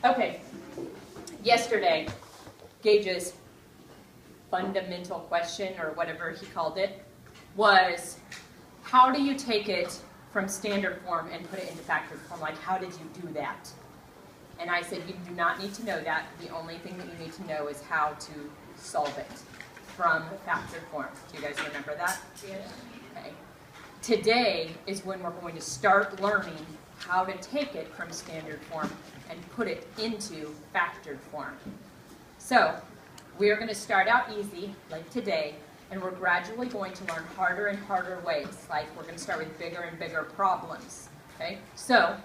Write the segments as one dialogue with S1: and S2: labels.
S1: Okay, yesterday, Gage's fundamental question, or whatever he called it, was how do you take it from standard form and put it into factored form? Like, how did you do that? And I said, you do not need to know that. The only thing that you need to know is how to solve it from factored form. Do you guys remember that?
S2: Yes.
S1: Okay. Today is when we're going to start learning how to take it from standard form and put it into factored form. So we are going to start out easy, like today, and we're gradually going to learn harder and harder ways. Like we're going to start with bigger and bigger problems. Okay? So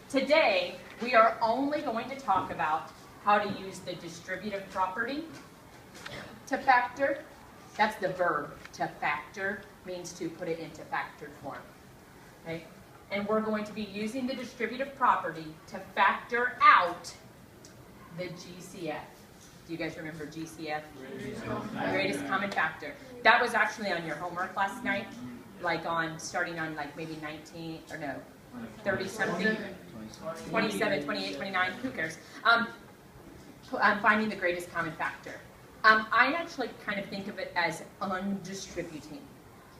S1: today we are only going to talk about how to use the distributive property to factor. That's the verb, to factor, means to put it into factored form. Okay? And we're going to be using the distributive property to factor out the GCF. Do you guys remember GCF? Greatest common factor. That was actually on your homework last night, like starting on like maybe 19, or no, 30 something, 27, 28, 29, who cares? I'm finding the greatest common factor. I actually kind of think of it as undistributing.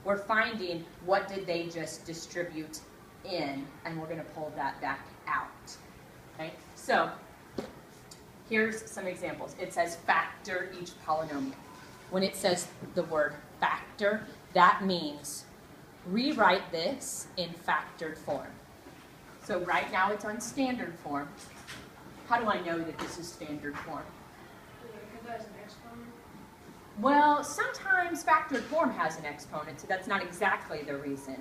S1: We're finding what did they just distribute in, and we're going to pull that back out. Okay, so here's some examples. It says factor each polynomial. When it says the word factor, that means rewrite this in factored form. So right now it's on standard form. How do I know that this is standard form?
S2: Because that has an exponent.
S1: Well, sometimes factored form has an exponent, so that's not exactly the reason.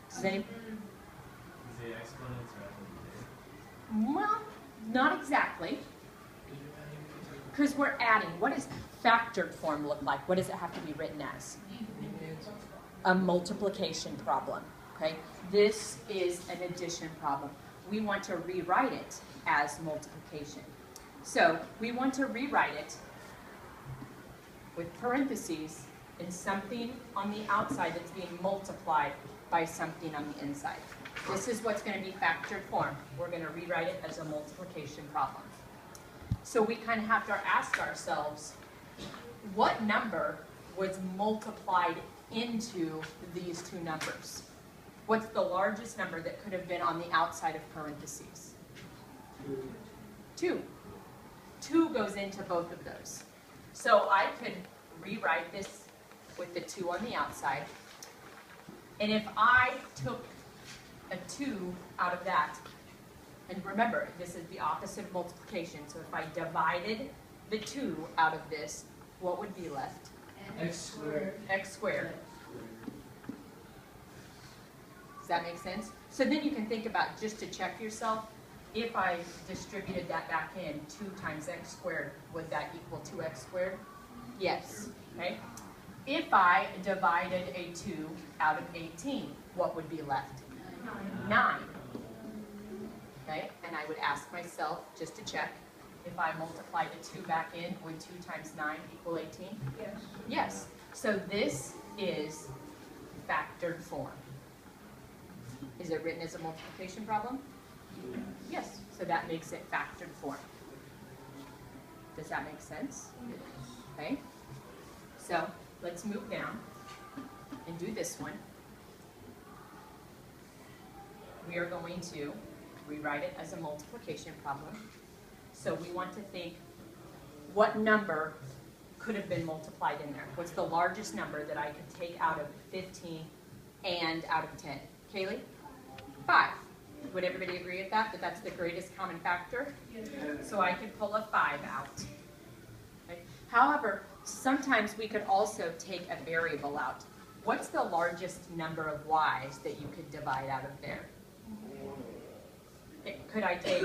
S1: Does any...
S3: Is the exponents
S1: Well, not exactly. Because we're adding. What does factored form look like? What does it have to be written as? A multiplication problem. Okay? This is an addition problem. We want to rewrite it as multiplication. So we want to rewrite it with parentheses and something on the outside that's being multiplied by something on the inside. This is what's going to be factored form. We're going to rewrite it as a multiplication problem. So we kind of have to ask ourselves, what number was multiplied into these two numbers? What's the largest number that could have been on the outside of parentheses? 2. 2 goes into both of those. So I could rewrite this with the 2 on the outside. And if I took a 2 out of that, and remember, this is the opposite of multiplication, so if I divided the 2 out of this, what would be left?
S2: X squared.
S1: X squared. Does that make sense? So then you can think about, just to check yourself, if I distributed that back in, 2 times x squared, would that equal 2x squared? Yes. Okay. If I divided a 2 out of 18, what would be left? 9. Okay, and I would ask myself, just to check, if I multiply the 2 back in, would 2 times 9 equal 18?
S2: Yes.
S1: Yes. So this is factored form. Is it written as a multiplication problem? Yes. So that makes it factored form. Does that make sense? Okay. So let's move down and do this one. We are going to rewrite it as a multiplication problem. So we want to think, what number could have been multiplied in there? What's the largest number that I could take out of 15 and out of 10? Kaylee? 5. Would everybody agree with that? That that's the greatest common factor?
S2: Yes.
S1: So I could pull a 5 out. Okay. However, sometimes we could also take a variable out. What's the largest number of y's that you could divide out of there? Could I take,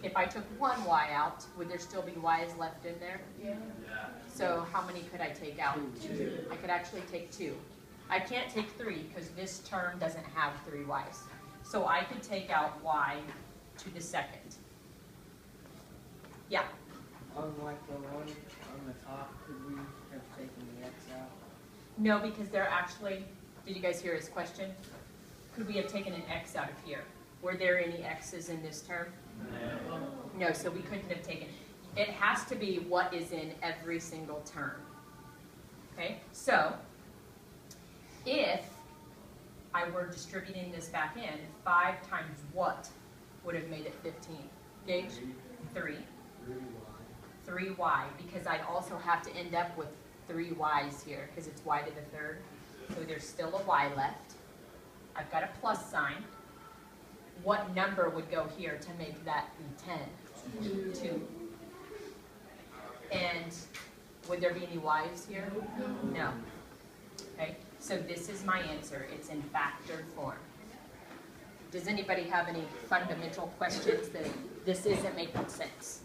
S1: if I took 1 y out, would there still be y's left in there?
S2: Yeah.
S1: So how many could I take out?
S2: 2.
S1: I could actually take 2. I can't take 3 because this term doesn't have 3 y's. So I could take out y to the second. Yeah?
S4: Unlike the one on the top, could we have taken the x out?
S1: No, because they're actually, did you guys hear his question? Could we have taken an x out of here? Were there any x's in this term? No, so we couldn't have taken. It has to be what is in every single term. Okay, so if I were distributing this back in, 5 times what would have made it 15? Gage? 3. 3y, because I also have to end up with 3 y's here, because it's y to the third. So there's still a y left. I've got a plus sign. What number would go here to make that be 10? 2. And would there be any y's here? No. Okay, so this is my answer. It's in factored form. Does anybody have any fundamental questions that this isn't making sense?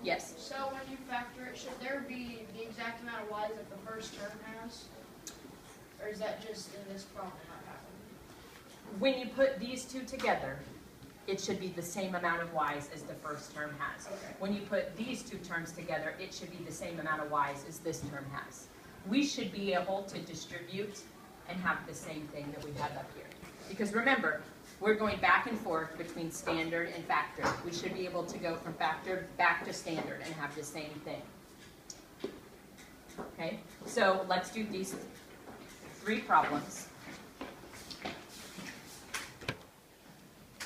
S1: Yes?
S2: So when you factor it, should there be the exact amount of y's that the first term has? Or is that just in this problem not happening?
S1: When you put these two together, it should be the same amount of y's as the first term has.
S2: Okay.
S1: When you put these two terms together, it should be the same amount of y's as this term has. We should be able to distribute and have the same thing that we have up here. Because remember, we're going back and forth between standard and factored. We should be able to go from factored back to standard and have the same thing. Okay, so let's do these 3 problems.